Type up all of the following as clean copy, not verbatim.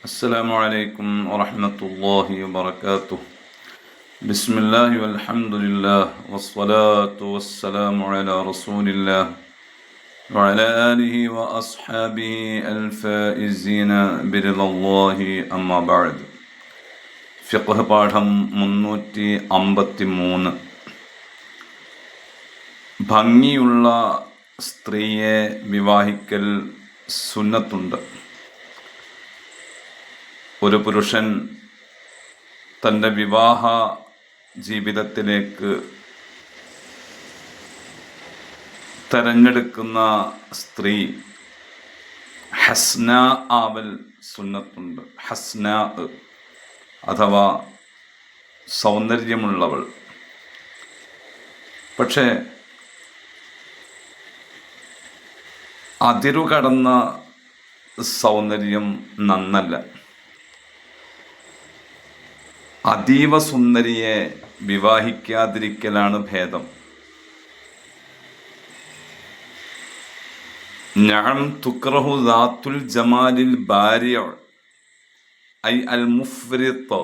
السلام عليكم ورحمة الله وبركاته. بسم الله والحمد لله والصلاة والسلام على رسول الله وعلى آله وأصحابه الفائزين برضا الله أما بعد. ഫിഖ് പാഠം 353. ഭംഗിയുള്ള സ്ത്രീയെ വിവാഹിക്കൽ സുന്നത്തുണ്ട്. ഒരു പുരുഷൻ തൻ്റെ വിവാഹ ജീവിതത്തിലേക്ക് തെരഞ്ഞെടുക്കുന്ന സ്ത്രീ ഹസ്ന ആവൽ സുന്നത്തുണ്ട്. ഹസ്ന അഥവാ സൗന്ദര്യമുള്ളവൾ. പക്ഷേ അതിരുകടന്ന സൗന്ദര്യം നന്നല്ല. അതീവ സുന്ദരിയെ വിവാഹിക്കാതിരിക്കലാണ് ഭേദം. നഅം തുക്റഹു ദാത്തുൽ ജമാലിൽ ബാരിഅ ഐ അൽ മുഫ്രിത്ത്.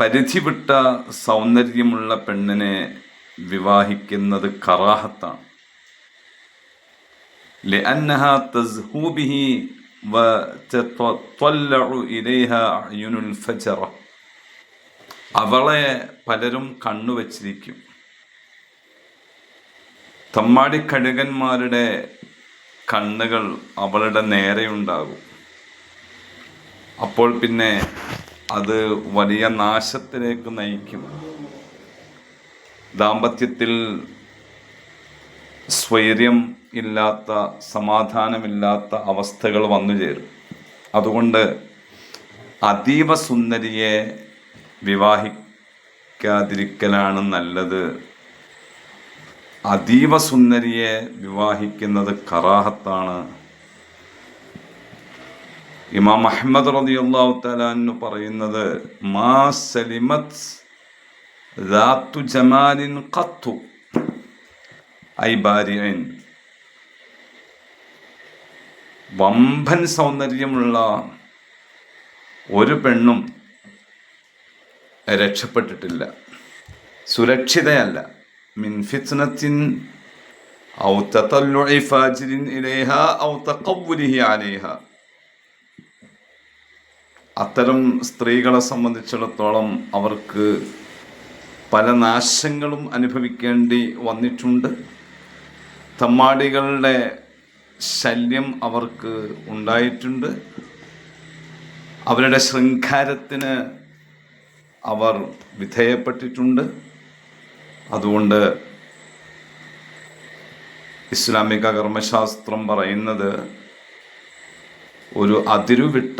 പരിധിവിട്ട സൗന്ദര്യമുള്ള പെണ്ണിനെ വിവാഹിക്കുന്നത് കറാഹത്താണ്. ലിഅന്നഹാ തസ്ഹൂ ബിഹി വതത്വല്ലഉ ഇലൈഹാ അഅ്യുനുൽ ഫജറ. അവളെ പലരും കണ്ണുവച്ചിരിക്കും. തമ്മാടിക്കഴുകന്മാരുടെ കണ്ണുകൾ അവളുടെ നേരെയുണ്ടാകും. അപ്പോൾ പിന്നെ അത് വലിയ നാശത്തിലേക്ക് നയിക്കും. ദാമ്പത്യത്തിൽ സ്വൈര്യം ഇല്ലാത്ത, സമാധാനമില്ലാത്ത അവസ്ഥകൾ വന്നു ചേരും. അതുകൊണ്ട് അതീവ സുന്ദരിയെ വിവാഹിക്കാതിരിക്കലാണ് നല്ലത്. അതീവ സുന്ദരിയെ വിവാഹിക്കുന്നത് കറാഹത്താണ്. ഇമാം അഹ്മദ് റളിയല്ലാഹു തആല അൻഹു പറയുന്നത്, മാ സലിമത് ദാത്തു ജമാലിൻ ഖത്തു ഐ ബാരിഇൻ. വമ്പൻ സൗന്ദര്യമുള്ള ഒരു പെണ്ണും രക്ഷപ്പെട്ടിട്ടില്ല, സുരക്ഷിതയല്ല. മിൻ ഫിത്നത്തിൻ ഔ തതല്ലുഇ ഫാജിരിൻ ഇലൈഹാ ഔ തഖവ്വുലിഹി അലൈഹാ. അത്തരം സ്ത്രീകളെ സംബന്ധിച്ചിടത്തോളം അവർക്ക് പല നാശങ്ങളും അനുഭവിക്കേണ്ടി വന്നിട്ടുണ്ട്. തമ്മാടികളുടെ ശല്യം അവർക്ക് ഉണ്ടായിട്ടുണ്ട്. അവരുടെ ശൃംഖാരത്തിന് അവർ വിധേയപ്പെട്ടിട്ടുണ്ട്. അതുകൊണ്ട് ഇസ്ലാമിക കർമ്മശാസ്ത്രം പറയുന്നത്, ഒരു അതിരുവിട്ട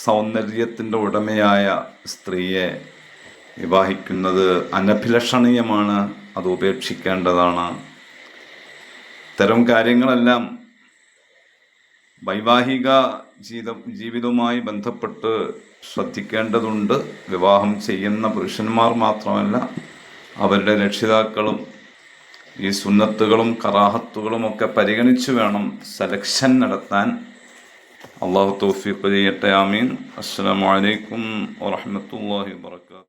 സൗന്ദര്യത്തിൻ്റെ ഉടമയായ സ്ത്രീയെ വിവാഹിക്കുന്നത് അനഭിലഷണീയമാണ്. അത് ഉപേക്ഷിക്കേണ്ടതാണ്. ഇത്തരം കാര്യങ്ങളെല്ലാം വൈവാഹിക ജീവിതവുമായി ബന്ധപ്പെട്ട് ശ്രദ്ധിക്കേണ്ടതുണ്ട്. വിവാഹം ചെയ്യുന്ന പുരുഷന്മാർ മാത്രമല്ല, അവരുടെ രക്ഷിതാക്കളും ഈ സുന്നത്തുകളും കറാഹത്തുകളും ഒക്കെ പരിഗണിച്ചു വേണം സെലക്ഷൻ നടത്താൻ. അള്ളാഹു തൗഫീഖ് ചെയ്യട്ടെ. ആമീൻ. അസ്സലാമു അലൈക്കും വറഹ്മത്തുള്ളാഹി വബറകാതുഹു.